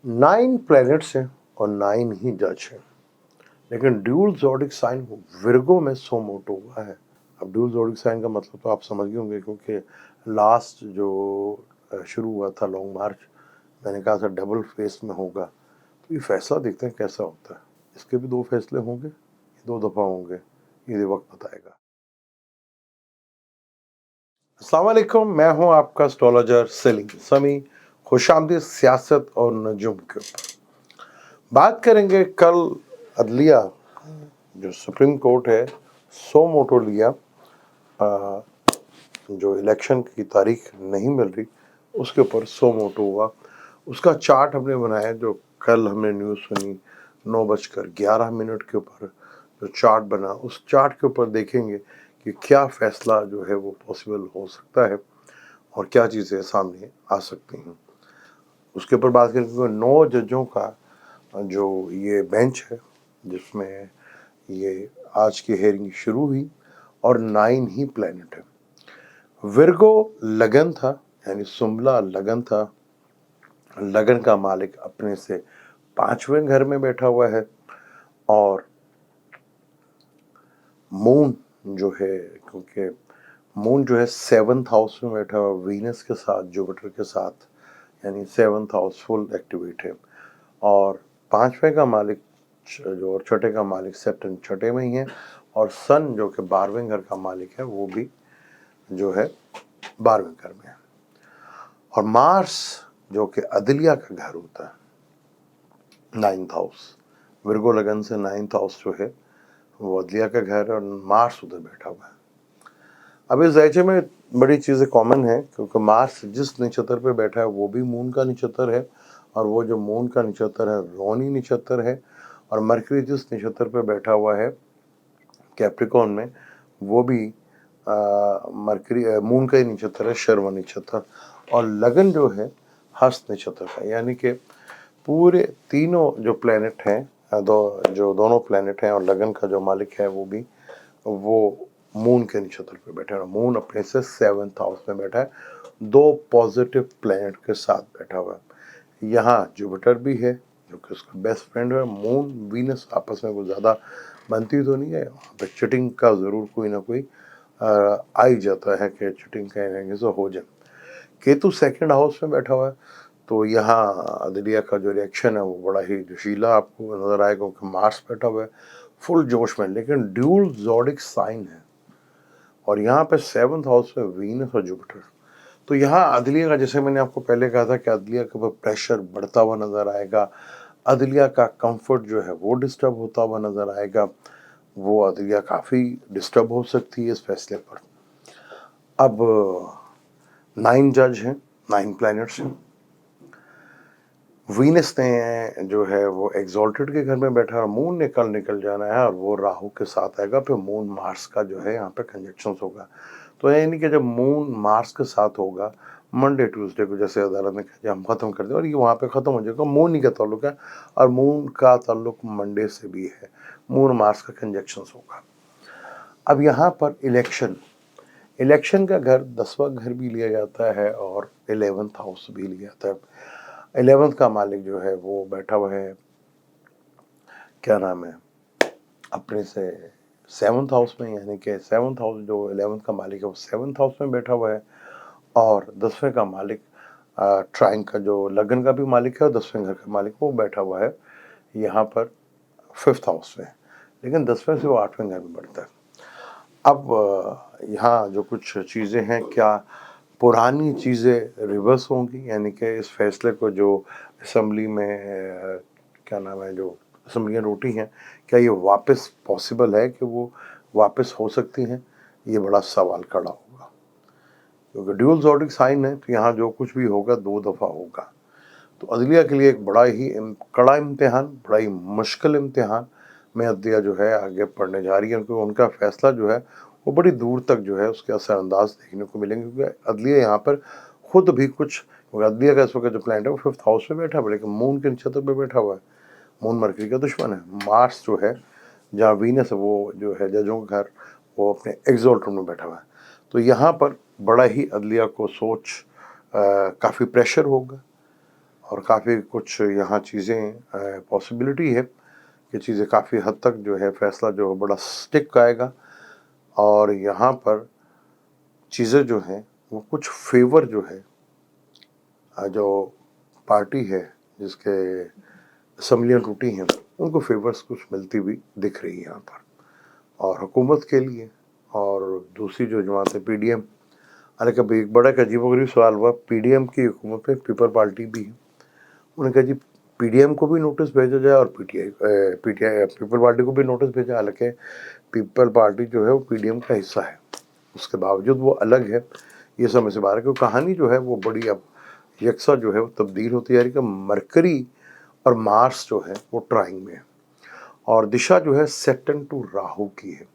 9 planets हैं और 9 ही जज हैं, लेकिन ड्यूल ज़ोडिक साइन विर्गो में सो मोटो हुआ है। अब ड्यूल ज़ोडिक साइन का मतलब तो आप समझ गए होंगे, क्योंकि लास्ट जो शुरू हुआ था लॉन्ग मार्च, मैंने कहा था डबल फेस में होगा। तो ये फैसला देखते हैं कैसा होता है। इसके भी 2 फैसले होंगे, 2 दफ़ा होंगे, ये वक्त बताएगा। अस्सलाम वालेकुम, मैं हूं आपका एस्ट्रोलॉजर सलीम समी। खुशामदीद सियासत और नजूम के ऊपर बात करेंगे। कल अदलिया जो सुप्रीम कोर्ट है सो मोटो लिया, जो इलेक्शन की तारीख नहीं मिल रही उसके ऊपर सो मोटो हुआ। उसका चार्ट हमने बनाया, जो कल हमने न्यूज़ सुनी 9:11 के ऊपर जो चार्ट बना, उस चार्ट के ऊपर देखेंगे कि क्या फैसला जो है वो पॉसिबल हो सकता है और क्या चीज़ें सामने आ सकती हैं। उसके ऊपर बात करेंगे 9 जजों का जो ये बेंच है, जिसमें ये आज की हेयरिंग शुरू हुई, और 9 ही प्लैनेट है। विर्गो लगन था, यानी सुंबला लगन था। लगन का मालिक अपने से 5वें घर में बैठा हुआ है, और मून जो है, क्योंकि मून जो है 7th हाउस में बैठा हुआ वीनस के साथ, जुपिटर के साथ, यानी 7th हाउस फुल एक्टिवेट है। और 5वें का मालिक जो, और छठे का मालिक सैटर्न छठे में ही है, और सन जो कि 12वें घर का मालिक है वो भी जो है 12वें घर में है। और मार्स जो कि अदलिया का घर होता है 9th हाउस, विर्गो लगन से 9th हाउस जो है वो अदलिया का घर है, और मार्स उधर बैठा हुआ है। अब इस ज़ायचे में बड़ी चीज़ें कॉमन है, क्योंकि मार्स जिस नक्षत्र पे बैठा है वो भी मून का नक्षत्र है, और वो जो मून का नक्षत्र है रोहिणी नक्षत्र है। और मरकरी जिस नक्षत्र पे बैठा हुआ है कैप्रिकॉर्न में, वो भी मरकरी मून का ही नक्षत्र है, शर्मा नक्षत्र। और लगन जो है हस्त नक्षत्र का, यानी कि पूरे तीनों जो प्लेनेट हैं, दोनों प्लेनेट हैं, और लगन का जो मालिक है वो भी वो मून के नक्षत्र पे बैठा है। मून अपने से 7th हाउस में बैठा है, 2 पॉजिटिव प्लेनेट के साथ बैठा हुआ है। यहाँ जुपिटर भी है जो कि उसका बेस्ट फ्रेंड है। मून वीनस आपस में कोई ज़्यादा बनती तो नहीं है, वहाँ पे चिटिंग का ज़रूर कोई ना कोई आ ही जाता है कि चिटिंग कहेंगे तो हो जाए। केतु 2nd हाउस में बैठा हुआ है, तो यहाँ अदलिया का जो रिएक्शन है वो बड़ा ही जोशीला आपको नज़र आएगा, क्योंकि मार्स बैठा हुआ है फुल जोश में, लेकिन ड्यूल ज़ोडिक साइन है, और यहाँ पे 7th हाउस में वीनस और जुपिटर। तो यहाँ अदलिया का, जैसे मैंने आपको पहले कहा था कि अदलिया के ऊपर प्रेशर बढ़ता हुआ नज़र आएगा, अदलिया का कंफर्ट जो है वो डिस्टर्ब होता हुआ नज़र आएगा। वो अदलिया काफ़ी डिस्टर्ब हो सकती है इस फैसले पर। अब 9 जज हैं, 9 प्लैनेट्स हैं। वीनस ने जो है वो एग्जॉल्टेड के घर में बैठा, मून ने कल निकल जाना है और वो राहु के साथ आएगा, फिर मून मार्स का जो है यहाँ पे कंजक्शन होगा। तो यानी कि जब मून मार्स के साथ होगा मंडे ट्यूसडे को, जैसे अदालत ने कहा हम ख़त्म कर दें, और ये वहाँ पे ख़त्म हो जाएगा। मून ही का ताल्लुक है, और मून का ताल्लुक मंडे से भी है। मून मार्स का कंजक्शन होगा। अब यहाँ पर इलेक्शन का घर 10वां घर भी लिया जाता है, और 11th हाउस भी लिया जाता है। 11th का मालिक जो है वो बैठा हुआ है, क्या नाम है, अपने से 7th हाउस में, यानी कि 7th हाउस जो 11th का मालिक है वो 7th हाउस में बैठा हुआ है। और 10वें का मालिक ट्राइन का जो लगन का भी मालिक है, और 10वें घर का मालिक वो बैठा हुआ है यहाँ पर 5th हाउस में, लेकिन 10वें से वो 8वें घर में बढ़ता है। अब यहाँ जो कुछ चीज़ें हैं, क्या पुरानी चीज़ें रिवर्स होंगी, यानी कि इस फैसले को जो असम्बली में क्या नाम है, जो असम्बलियाँ रोटी हैं, क्या ये वापस पॉसिबल है कि वो वापस हो सकती हैं? ये बड़ा सवाल खड़ा होगा, क्योंकि ड्यूल ज़ोडिक साइन है, तो यहाँ जो कुछ भी होगा 2 दफ़ा होगा। तो अदलिया के लिए एक बड़ा ही कड़ा इम्तिहान, बड़ा ही मुश्किल इम्तिहान में अदलिया जो है आगे पढ़ने जा रही है, क्योंकि उनका फैसला जो है वो बड़ी दूर तक जो है उसके असरअंदाज देखने को मिलेंगे, क्योंकि अदलिया यहाँ पर खुद भी कुछ, अदलिया का इस वक्त जो प्लान है वो 5th हाउस में बैठा हुआ है, लेकिन मून के नक्षत्र पे बैठा हुआ है। मून मरकरी का दुश्मन है। मार्स जो है, जहाँ वीनस है, वो जो है जजों का घर, वो अपने एग्जॉल्ट में बैठा हुआ है। तो यहाँ पर बड़ा ही अदलिया को सोच काफ़ी प्रेशर होगा, और काफ़ी कुछ यहाँ चीज़ें पॉसिबिलिटी है कि चीज़ें काफ़ी हद तक जो है फैसला जो है बड़ा स्टिक आएगा, और यहाँ पर चीज़ें जो हैं वो कुछ फेवर जो है जो पार्टी है जिसके असम्बलियाँ टूटी हैं उनको फेवर्स कुछ मिलती हुई दिख रही है यहाँ पर, और हुकूमत के लिए। और दूसरी जो जमात है PDM, हालांकि अभी एक बड़ा अजीबोगरीब सवाल हुआ, PDM की हुकूमत पे पीपल पार्टी भी है। उन्होंने कहा जी PDM को भी नोटिस भेजा जाए और PTI पीपल पार्टी को भी नोटिस भेजा, हालांकि पीपल पार्टी जो है वो PDM का हिस्सा है, उसके बावजूद वो अलग है। ये समझ से बाहर है कि कहानी जो है वो बड़ी अब यकसा जो है वो तब्दील होती जा रही है कि मरकरी और मार्स जो है वो ट्राइंग में है, और दिशा जो है सैटर्न टू राहु की है।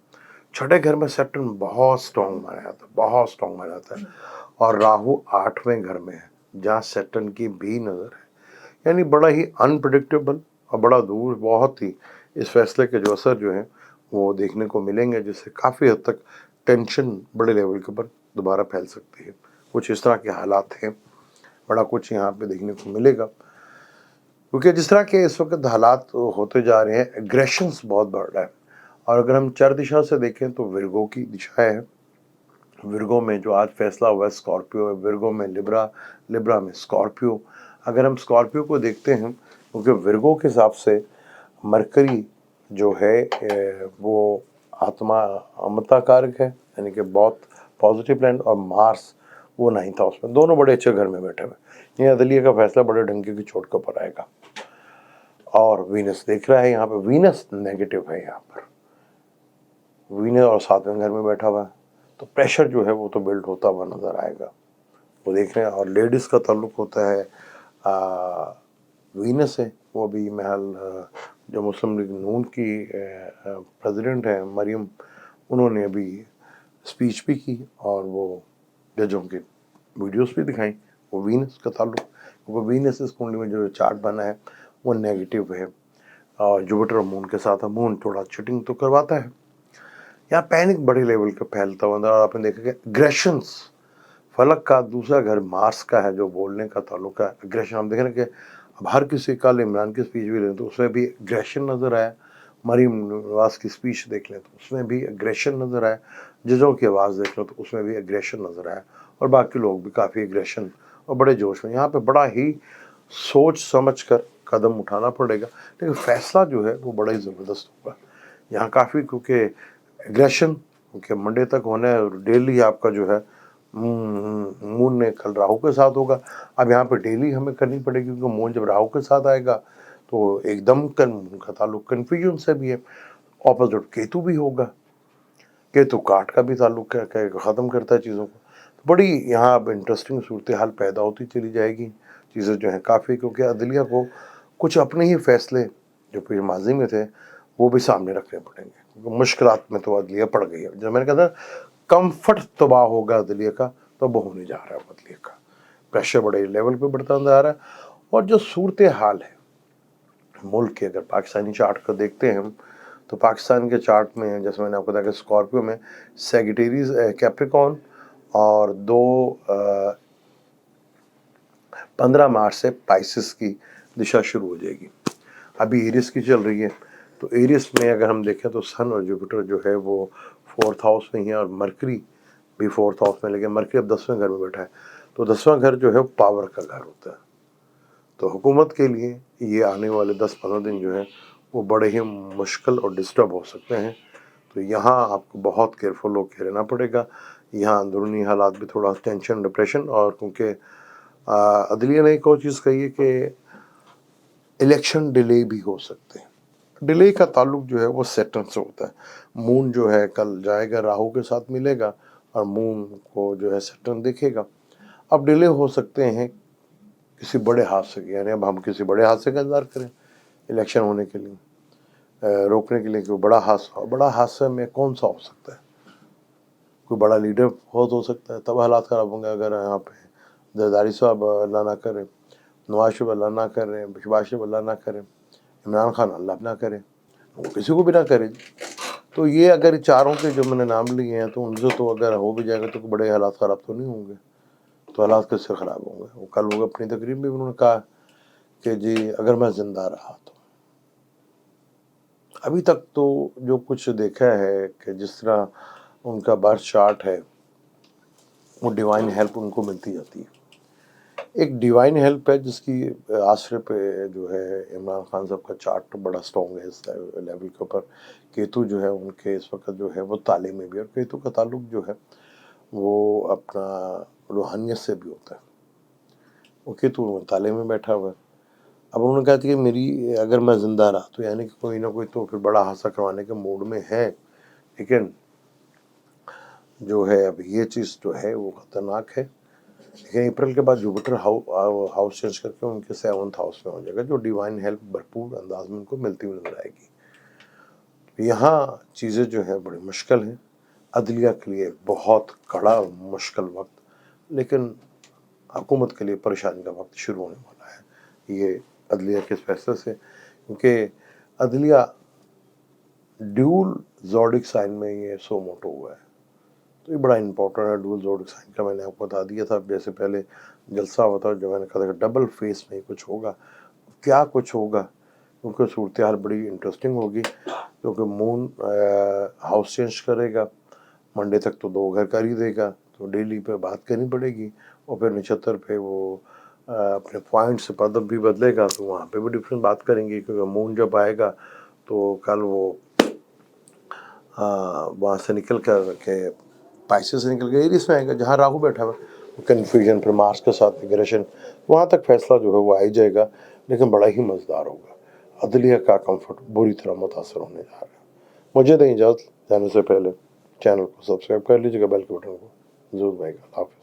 छठे घर में सैटर्न बहुत स्ट्रॉन्ग माना जाता है, बहुत स्ट्रॉन्ग माना जाता है, और राहु 8वें घर में है जहाँ सैटर्न की भी नज़र है। यानी बड़ा ही अनप्रिडिक्टेबल और बड़ा दूर बहुत ही इस फैसले के जो असर जो हैं वो देखने को मिलेंगे, जिससे काफ़ी हद तक टेंशन बड़े लेवल के ऊपर दोबारा फैल सकती है। कुछ इस तरह के हालात हैं, बड़ा कुछ यहाँ पे देखने को मिलेगा, क्योंकि जिस तरह के इस वक्त हालात होते जा रहे हैं एग्रेशंस बहुत बढ़ रहा है। और अगर हम चर दिशा से देखें तो विर्गो की दिशा है, विर्गो में जो आज फैसला हुआ है स्कॉर्पियो है, विर्गो में लिब्रा, लिब्रा में स्कॉर्पियो। अगर हम स्कॉर्पियो को देखते हैं क्योंकि विर्गो के हिसाब से मरकरी जो है वो आत्मा अमृता कारक है, यानी कि बहुत पॉजिटिव प्लान, और मार्स वो 9th हाउस में, दोनों बड़े अच्छे घर में बैठे हुए। ये अदलिया का फैसला बड़े ढंगे की चोट के ऊपर आएगा। और वीनस देख रहा है यहाँ पे, वीनस नेगेटिव है यहाँ पर, वीनस और 7वें घर में बैठा हुआ है, तो प्रेशर जो है वो तो बिल्ड होता हुआ नजर आएगा, वो देख रहे हैं। और लेडीज़ का ताल्लुक होता है वीनस है, वो भी महल जो मुस्लिम लीग नून की प्रेसिडेंट है मरियम, उन्होंने अभी स्पीच भी की और वो जजों के वीडियोस भी दिखाई, वो वीनस का ताल्लुक, वो वीनस इस कुंडली में जो चार्ट बना है वो नेगेटिव है, और जुपिटर और मून के साथ मून थोड़ा चिटिंग तो करवाता है। यहाँ पैनिक बड़े लेवल का फैलता हुआ, और आपने देखा कि एग्रेशंस, फलक का दूसरा घर मार्स का है जो बोलने का ताल्लुक है, एग्रेशन। हम देख रहे हैं कि अब हर किसी कल इमरान की स्पीच भी लें तो उसमें भी एग्रेशन नज़र आया, मरीम नवाज की स्पीच देख लें तो उसमें भी एग्रेशन नज़र आया, जजों की आवाज़ देख लो तो उसमें भी एग्रेशन नज़र आया, और बाकी लोग भी काफ़ी एग्रेशन और बड़े जोश में। यहाँ पे बड़ा ही सोच समझ कर कदम उठाना पड़ेगा, लेकिन फैसला जो है वो बड़ा ही ज़बरदस्त होगा यहाँ काफ़ी, क्योंकि एग्रेशन क्योंकि मंडे तक होना है, और डेली आपका जो है मून ने कल राहु के साथ होगा। अब यहाँ पे डेली हमें करनी पड़ेगी क्योंकि मून जब राहु के साथ आएगा तो एकदम मून का ताल्लुक कन्फ्यूजन से भी है, ऑपोजिट केतु भी होगा, केतु काट का भी ताल्लुक ख़त्म करता है चीज़ों को। तो बड़ी यहाँ अब इंटरेस्टिंग सूरत हाल पैदा होती चली जाएगी, चीज़ें जो हैं काफ़ी, क्योंकि अदलिया को कुछ अपने ही फैसले जो फिर माजी में थे वो भी सामने रखने पड़ेंगे, क्योंकि मुश्किलात में तो अदलिया पड़ गई है। जब मैंने कहा था कंफर्ट तबाह होगा अदलिया का, तो वो होने जा रहा है अदलिया का, प्रेशर बड़े लेवल पे बढ़ता नजर आ रहा है। और जो सूरत हाल है मुल्क के, अगर पाकिस्तानी चार्ट को देखते हैं हम, तो पाकिस्तान के चार्ट में जैसे मैंने आपको बताया कि स्कॉर्पियो में सेगिटेरियस कैप्रिकॉर्न, और 15 मार्च से पाइसिस की दिशा शुरू हो जाएगी। अभी एरियस की चल रही है, तो एरियस में अगर हम देखें तो सन और जुपिटर जो है वो 4th हाउस में ही है, और मरकरी भी 4th हाउस में, लेकिन मरकरी अब 10वें घर में बैठा है, तो 10वां घर जो है पावर का घर होता है। तो हुकूमत के लिए ये आने वाले 10-15 दिन जो है वो बड़े ही मुश्किल और डिस्टर्ब हो सकते हैं। तो यहाँ आपको बहुत केयरफुल होकर रहना पड़ेगा। यहाँ अंदरूनी हालात भी थोड़ा टेंशन, डिप्रेशन, और क्योंकि अदलिया ने एक और चीज़ कही है कि इलेक्शन डिले भी हो सकते हैं। डिले का ताल्लुक जो है वो सैटर्न से होता है। मून जो है कल जाएगा राहु के साथ मिलेगा, और मून को जो है सैटर्न देखेगा। अब डिले हो सकते हैं किसी बड़े हादसे के, यानी अब हम किसी बड़े हादसे का इंतजार करें इलेक्शन होने के लिए, रोकने के लिए, कोई बड़ा हादसा। बड़ा हादसे में कौन सा हो सकता है? कोई बड़ा लीडर बहुत हो सकता है, तब हालात ख़राब होंगे। अगर यहाँ पे जरदारी साहब अल्लाह ना करे, नवाज शरीफ अल्लाह ना करे, शहबाज शरीफ अल्लाह ना करे, इमरान खान अल्लाह ना करे, वो किसी को भी ना करे, तो ये अगर चारों के जो मैंने नाम लिए हैं तो उनसे तो अगर हो भी जाएगा तो बड़े हालात ख़राब तो नहीं होंगे। तो हालात कैसे ख़राब होंगे? वो कल लोग अपनी तकरीर में भी उन्होंने कहा کہ جی اگر میں زندہ رہا تو ابھی تک تو جو کچھ دیکھا ہے کہ جس طرح ان کا برتھ چارٹ ہے وہ ڈیوائن ہیلپ ان کو ملتی جاتی ہے. ایک ڈیوائن ہیلپ ہے جس کی آسرے پہ جو ہے عمران خان صاحب کا چارٹ بڑا اسٹرانگ ہے اس لیول کے اوپر. کیتو جو ہے ان کے اس وقت جو ہے وہ تالے میں بھی، اور کیتو کا تعلق جو ہے وہ اپنا روحانیت سے بھی ہوتا ہے. وہ کیتو تالے میں بیٹھا ہوا ہے. اب انہوں نے کہا کہ میری اگر میں زندہ رہا تو یعنی کہ کوئی نہ کوئی تو پھر بڑا حادثہ کروانے کے موڈ میں ہے. لیکن جو ہے اب یہ چیز جو ہے وہ خطرناک ہے. لیکن اپریل کے بعد جوپیٹر ہاؤس چینج کر کے ان کے 7th ہاؤس میں ہو جائے گا، جو ڈیوائن ہیلپ بھرپور انداز میں ان کو ملتی ہوئی نظر آئے گی. یہاں چیزیں جو ہے بڑی مشکل ہیں. عدلیہ کے لیے بہت کڑا مشکل وقت، لیکن حکومت کے لیے پریشانی کا وقت شروع ہونے والا ہے یہ عدلیہ کے فیصلے سے. کیونکہ عدلیہ ڈیول زوڈک سائن میں یہ سو موٹو ہوا ہے، تو یہ بڑا امپورٹنٹ ہے. ڈول زوڈک سائن کا میں نے آپ کو بتا دیا تھا جیسے پہلے جلسہ ہوتا جو میں نے کہا تھا کہ ڈبل فیس میں کچھ ہوگا. کیا کچھ ہوگا، کیونکہ صورتحال بڑی انٹرسٹنگ ہوگی. کیونکہ مون ہاؤس چینج کرے گا، منڈے تک تو 2 گھر کر ہی دے گا، تو ڈیلی پہ بات کرنی پڑے گی. اور پھر 79 پہ وہ اپنے پوائنٹ سے پدب بھی بدلے گا، تو وہاں پہ بھی ڈفرینٹ بات کریں گے. کیونکہ مون جب آئے گا تو کل وہ وہاں سے نکل کر کے پائسس سے نکل کے ایریس میں آئے گا جہاں راہو بیٹھا ہوا. کنفیوژن پھر مارس کے ساتھ ایگریشن، وہاں تک فیصلہ جو ہے وہ آ ہی جائے گا. لیکن بڑا ہی مزدار ہوگا. عدلیہ کا کمفرٹ بری طرح متاثر ہونے جا رہا ہے. مجھے دیں اجازت، جانے سے پہلے چینل کو سبسکرائب کر لیجیے گا، بیل کے بٹن کو ضرور دبائیے گا. اللہ حافظ.